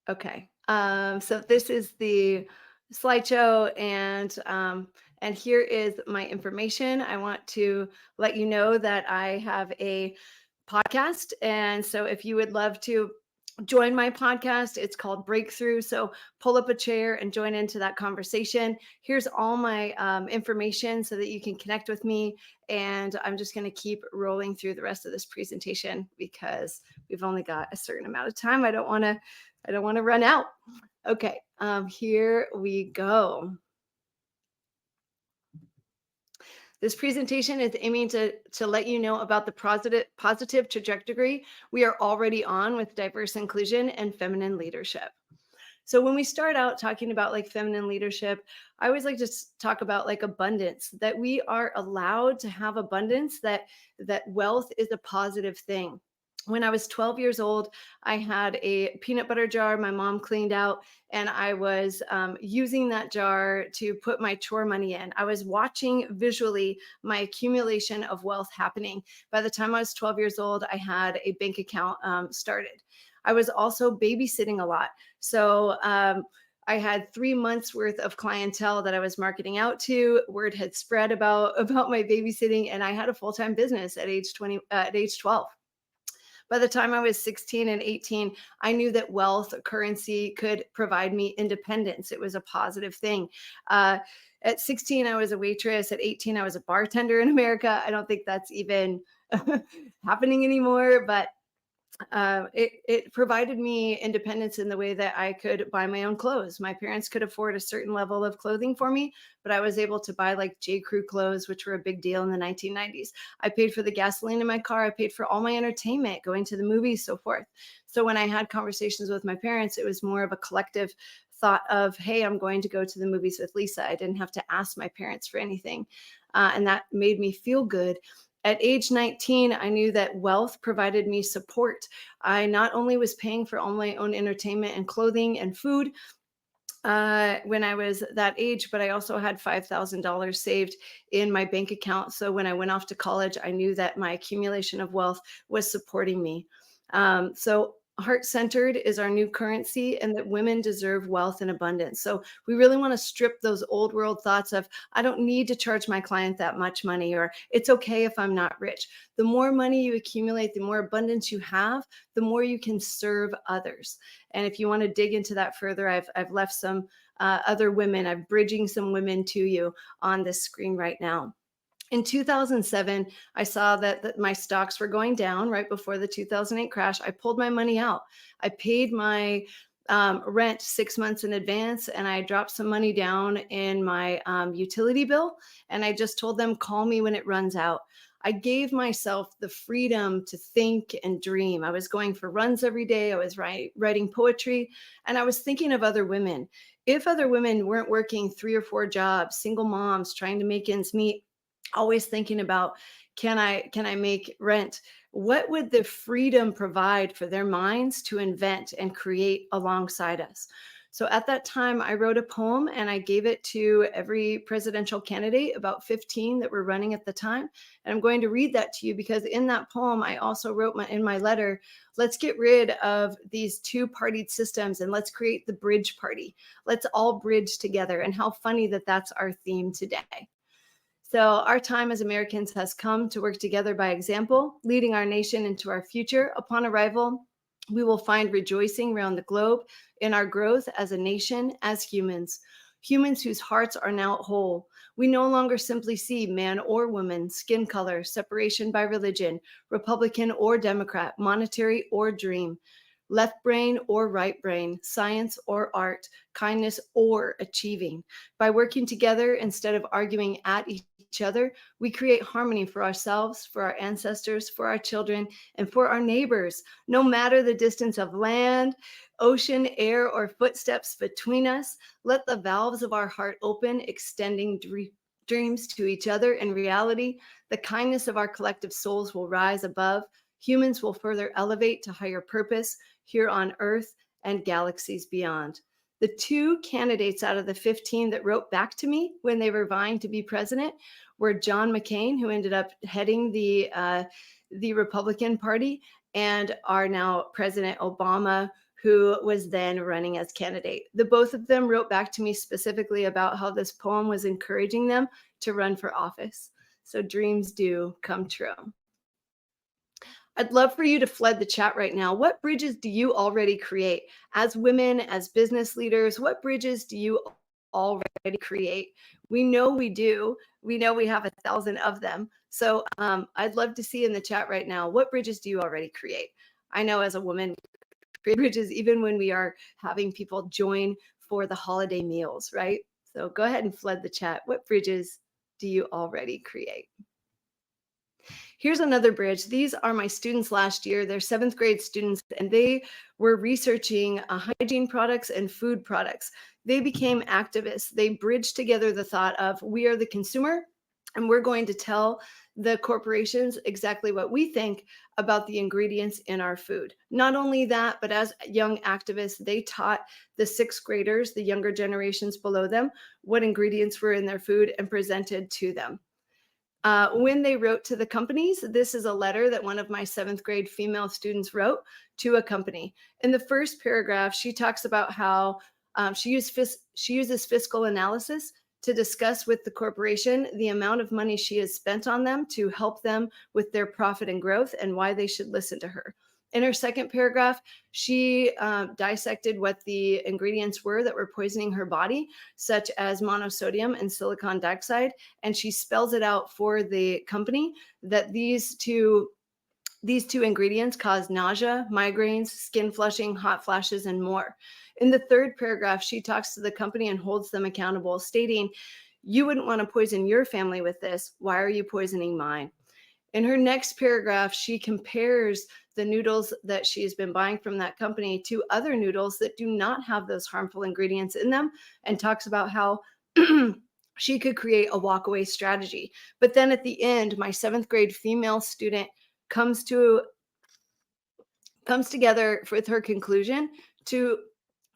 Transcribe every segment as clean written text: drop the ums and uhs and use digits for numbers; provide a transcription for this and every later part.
Okay. So this is the slideshow, and here is my information. I want to let you know that I have a podcast, and so if you would love to join my podcast, it's called Breakthrough. So pull up a chair and join into that conversation. Here's all my information so that you can connect with me. And I'm just going to keep rolling through the rest of this presentation because we've only got a certain amount of time. I don't want to run out. Okay, here we go. This presentation is aiming to let you know about the positive trajectory we are already on with diverse inclusion and feminine leadership. So when we start out talking about like feminine leadership, I always like to talk about like abundance, that we are allowed to have abundance, that wealth is a positive thing. When I was 12 years old, I had a peanut butter jar my mom cleaned out, and I was using that jar to put my chore money in. I was watching visually my accumulation of wealth happening. By the time I was 12 years old, I had a bank account started. I was also babysitting a lot. So I had 3 months worth of clientele that I was marketing out to. Word had spread about my babysitting, and I had a full-time business at age 12. By the time I was 16 and 18, I knew that wealth, currency could provide me independence. It was a positive thing. At 16, I was a waitress. At 18, I was a bartender in America. I don't think that's even happening anymore, but it provided me independence in the way that I could buy my own clothes. My parents could afford a certain level of clothing for me, but I was able to buy like J. Crew clothes, which were a big deal in the 1990s. I paid for the gasoline in my car. I paid for all my entertainment, going to the movies, so forth. So when I had conversations with my parents, it was more of a collective thought of, hey, I'm going to go to the movies with Lisa. I didn't have to ask my parents for anything. And that made me feel good. At age 19, I knew that wealth provided me support. I not only was paying for all my own entertainment and clothing and food when I was that age, but I also had $5,000 saved in my bank account. So when I went off to college, I knew that my accumulation of wealth was supporting me. So heart centered is our new currency, and that women deserve wealth and abundance. So we really want to strip those old world thoughts of, I don't need to charge my client that much money, or it's okay if I'm not rich. The more money you accumulate, the more abundance you have, the more you can serve others. And if you want to dig into that further, I've left some other women, I'm bridging some women to you on this screen right now. In 2007, I saw that my stocks were going down right before the 2008 crash. I pulled my money out. I paid my rent 6 months in advance, and I dropped some money down in my utility bill. And I just told them, call me when it runs out. I gave myself the freedom to think and dream. I was going for runs every day. I was writing poetry, and I was thinking of other women. If other women weren't working 3 or 4 jobs, single moms trying to make ends meet, always thinking about, can I make rent, what would the freedom provide for their minds to invent and create alongside us? So at that time, I wrote a poem and I gave it to every presidential candidate, about 15 that were running at the time. And I'm going to read that to you because in that poem, I also wrote in my letter, let's get rid of these two-partied systems and let's create the bridge party. Let's all bridge together. And how funny that that's our theme today. So our time as Americans has come to work together by example, leading our nation into our future. Upon arrival, we will find rejoicing around the globe in our growth as a nation, as humans, humans whose hearts are now whole. We no longer simply see man or woman, skin color, separation by religion, Republican or Democrat, monetary or dream, left brain or right brain, science or art, kindness or achieving. By working together instead of arguing at each other, we create harmony for ourselves, for our ancestors, for our children, and for our neighbors, no matter the distance of land, ocean, air, or footsteps between us. Let the valves of our heart open, extending dreams to each other. In reality, the kindness of our collective souls will rise above. Humans will further elevate to higher purpose here on Earth and galaxies beyond. The 2 candidates out of the 15 that wrote back to me when they were vying to be president were John McCain, who ended up heading the Republican Party, and our now President Obama, who was then running as candidate. The both of them wrote back to me specifically about how this poem was encouraging them to run for office. So dreams do come true. I'd love for you to flood the chat right now. What bridges do you already create? As women, as business leaders, what bridges do you already create? We know we do. We know we have 1,000 of them. So I'd love to see in the chat right now, what bridges do you already create? I know as a woman, create bridges even when we are having people join for the holiday meals, right? So go ahead and flood the chat. What bridges do you already create? Here's another bridge. These are my students last year. They're 7th grade students, and they were researching hygiene products and food products. They became activists. They bridged together the thought of we are the consumer, and we're going to tell the corporations exactly what we think about the ingredients in our food. Not only that, but as young activists, they taught the 6th graders, the younger generations below them, what ingredients were in their food and presented to them. When they wrote to the companies, this is a letter that one of my 7th grade female students wrote to a company. In the first paragraph, she talks about how she uses fiscal analysis to discuss with the corporation the amount of money she has spent on them to help them with their profit and growth and why they should listen to her. In her second paragraph, she dissected what the ingredients were that were poisoning her body, such as monosodium and silicon dioxide, and she spells it out for the company that these two ingredients cause nausea, migraines, skin flushing, hot flashes, and more. In the third paragraph, she talks to the company and holds them accountable, stating, "You wouldn't want to poison your family with this. Why are you poisoning mine?" In her next paragraph, she compares the noodles that she's been buying from that company to other noodles that do not have those harmful ingredients in them and talks about how she could create a walkaway strategy. But then at the end, my 7th grade female student comes together with her conclusion to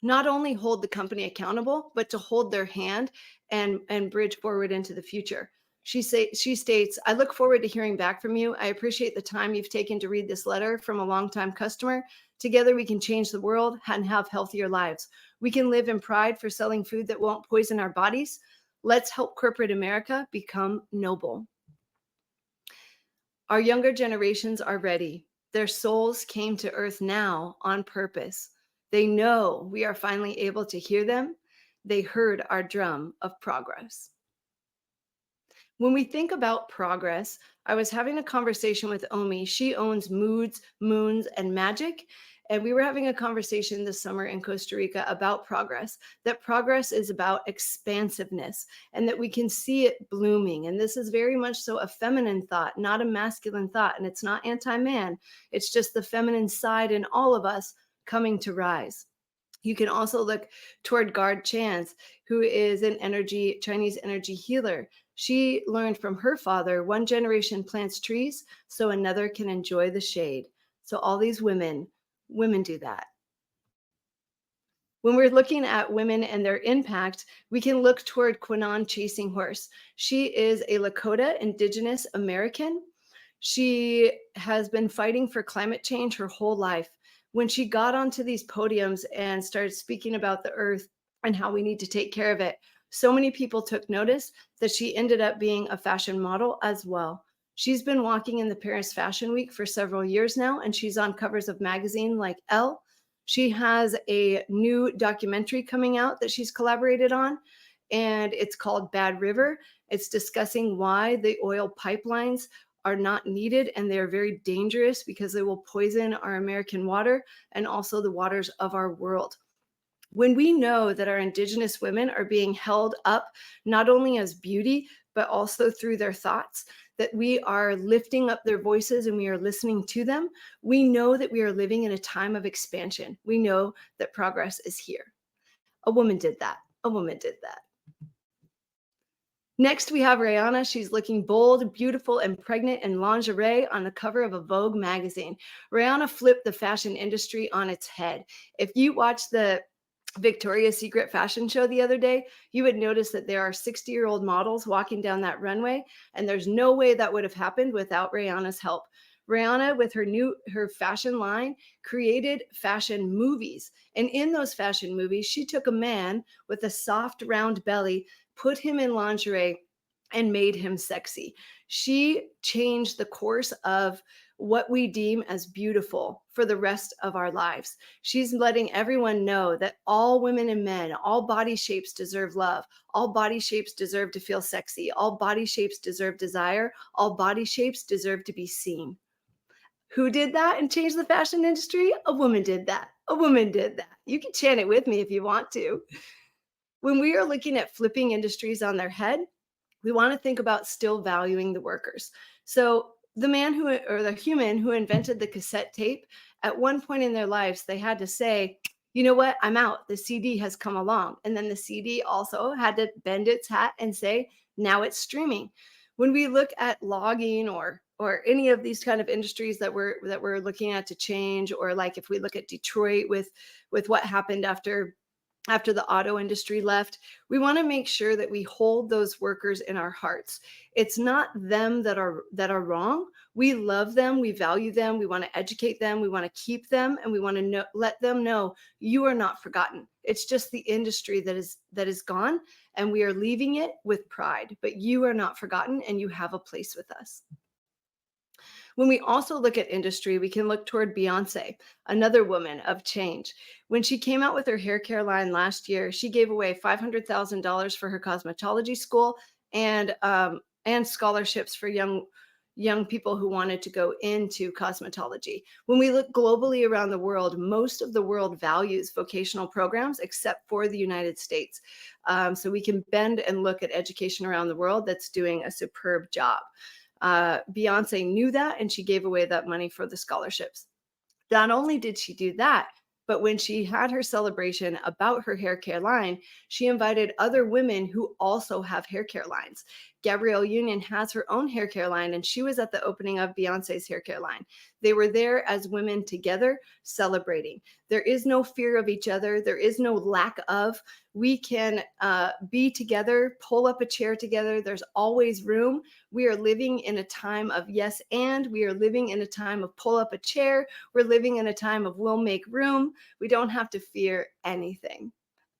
not only hold the company accountable, but to hold their hand and bridge forward into the future. She states, "I look forward to hearing back from you. I appreciate the time you've taken to read this letter from a longtime customer. Together we can change the world and have healthier lives. We can live in pride for selling food that won't poison our bodies. Let's help corporate America become noble." Our younger generations are ready. Their souls came to earth now on purpose. They know we are finally able to hear them. They heard our drum of progress. When we think about progress, I was having a conversation with Omi. She owns Moods, Moons, and Magic. And we were having a conversation this summer in Costa Rica about progress, that progress is about expansiveness and that we can see it blooming. And this is very much so a feminine thought, not a masculine thought. And it's not anti-man. It's just the feminine side in all of us coming to rise. You can also look toward Gard Chance, who is an Chinese energy healer. She learned from her father, one generation plants trees so another can enjoy the shade. So all these women do that. When we're looking at women and their impact, we can look toward Quinnan Chasing Horse. She is a Lakota Indigenous American. She has been fighting for climate change her whole life. When she got onto these podiums and started speaking about the earth and how we need to take care of it, so many people took notice that she ended up being a fashion model as well. She's been walking in the Paris Fashion Week for several years now, and she's on covers of magazines like Elle. She has a new documentary coming out that she's collaborated on, and it's called Bad River. It's discussing why the oil pipelines are not needed, and they are very dangerous because they will poison our American water and also the waters of our world. When we know that our Indigenous women are being held up not only as beauty, but also through their thoughts, that we are lifting up their voices and we are listening to them, we know that we are living in a time of expansion. We know that progress is here. A woman did that. A woman did that. Next, we have Rihanna. She's looking bold, beautiful, and pregnant in lingerie on the cover of a Vogue magazine. Rihanna flipped the fashion industry on its head. If you watch the Victoria's Secret fashion show the other day, you would notice that there are 60-year-old models walking down that runway, and there's no way that would have happened without Rihanna's help. Rihanna, with her fashion line, created fashion movies. And in those fashion movies, she took a man with a soft, round belly, put him in lingerie, and made him sexy. She changed the course of what we deem as beautiful for the rest of our lives. She's letting everyone know that all women and men, all body shapes deserve love. All body shapes deserve to feel sexy. All body shapes deserve desire. All body shapes deserve to be seen. Who did that and changed the fashion industry? A woman did that. A woman did that. You can chant it with me if you want to. When we are looking at flipping industries on their head, we want to think about still valuing the workers. So the man who, or the human who invented the cassette tape, at one point in their lives, they had to say, you know what, I'm out. The CD has come along. And then the CD also had to bend its hat and say, now it's streaming. When we look at logging or any of these kind of industries that we're looking at to change, or like if we look at Detroit with what happened after the auto industry left, we want to make sure that we hold those workers in our hearts. It's not them that are wrong. We love them, we value them, we want to educate them, we want to keep them, and we want to let them know you are not forgotten. It's just the industry that is gone, and we are leaving it with pride, but you are not forgotten and you have a place with us. When we also look at industry, we can look toward Beyonce, another woman of change. When she came out with her hair care line last year, she gave away $500,000 for her cosmetology school and scholarships for young people who wanted to go into cosmetology. When we look globally around the world, most of the world values vocational programs except for the United States. So we can bend and look at education around the world that's doing a superb job. Beyonce knew that, and she gave away that money for the scholarships. Not only did she do that, but when she had her celebration about her hair care line, she invited other women who also have hair care lines. Gabrielle Union has her own hair care line, and she was at the opening of Beyonce's hair care line. They were there as women together celebrating. There is no fear of each other. There is no lack of. We can be together, pull up a chair together. There's always room. We are living in a time of yes, and we are living in a time of pull up a chair. We're living in a time of we'll make room. We don't have to fear anything.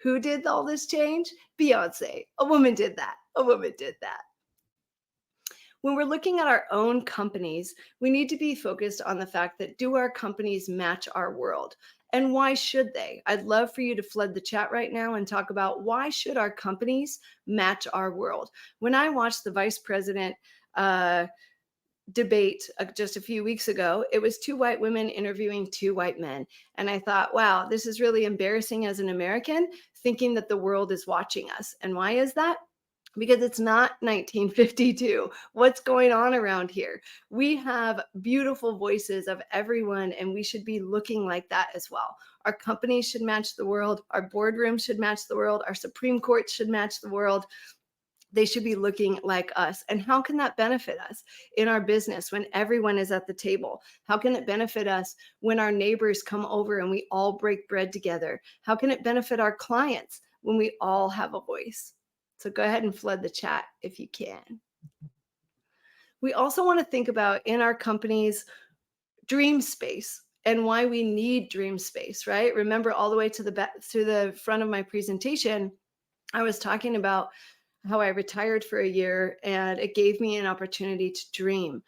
Who did all this change? Beyonce. A woman did that. A woman did that. When we're looking at our own companies, we need to be focused on the fact that, do our companies match our world? And why should they? I'd love for you to flood the chat right now and talk about, why should our companies match our world? When I watched the vice president debate just a few weeks ago, it was two white women interviewing two white men. And I thought, wow, this is really embarrassing as an American, thinking that the world is watching us. And why is that? Because it's not 1952. What's going on around here? We have beautiful voices of everyone, and we should be looking like that as well. Our companies should match the world. Our boardrooms should match the world. Our Supreme Court should match the world. They should be looking like us. And how can that benefit us in our business when everyone is at the table? How can it benefit us when our neighbors come over and we all break bread together? How can it benefit our clients when we all have a voice? So go ahead and flood the chat if you can. We also want to think about, in our company's dream space, and why we need dream space, right? Remember, all the way to the back, through the front of my presentation, I was talking about how I retired for a year and it gave me an opportunity to dream.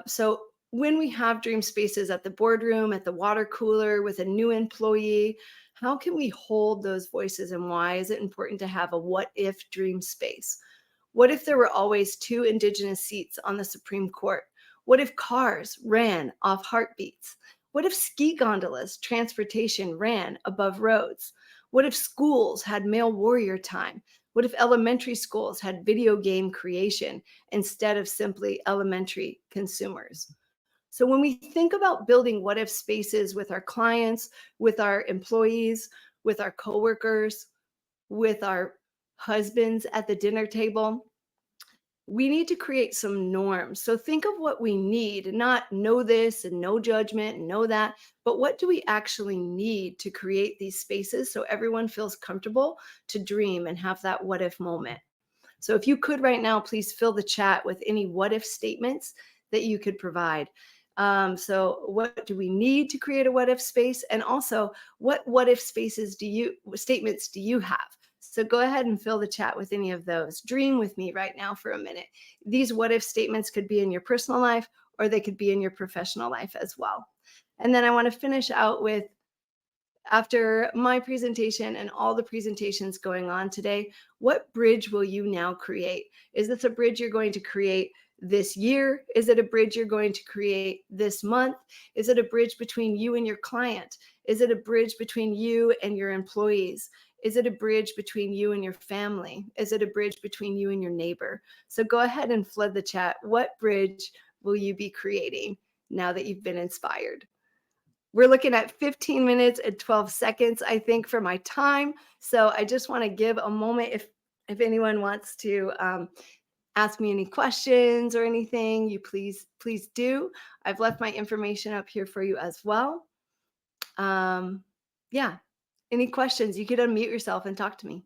So when we have dream spaces at the boardroom, at the water cooler, with a new employee, how can we hold those voices, and why is it important to have a what if dream space? What if there were always 2 Indigenous seats on the Supreme Court? What if cars ran off heartbeats? What if ski gondolas transportation ran above roads? What if schools had male warrior time? What if elementary schools had video game creation instead of simply elementary consumers? So when we think about building what if spaces with our clients, with our employees, with our coworkers, with our husbands at the dinner table, we need to create some norms. So think of what we need, not know this and no judgment and know that, but what do we actually need to create these spaces so everyone feels comfortable to dream and have that what if moment? So if you could right now, please fill the chat with any what if statements that you could provide. So what do we need to create a what if space? And also, what if statements do you have? So go ahead and fill the chat with any of those. Dream with me right now for a minute. These what if statements could be in your personal life, or they could be in your professional life as well. And then I want to finish out with, after my presentation and all the presentations going on today, what bridge will you now create? Is this a bridge you're going to create this year? Is it a bridge you're going to create this month? Is it a bridge between you and your client? Is it a bridge between you and your employees? Is it a bridge between you and your family? Is it a bridge between you and your neighbor? So go ahead and flood the chat. What bridge will you be creating now that you've been inspired? We're looking at 15 minutes and 12 seconds, I think, for my time. So I just want to give a moment if anyone wants to ask me any questions or anything, you please do. I've left my information up here for you as well. Yeah, any questions? You could unmute yourself and talk to me.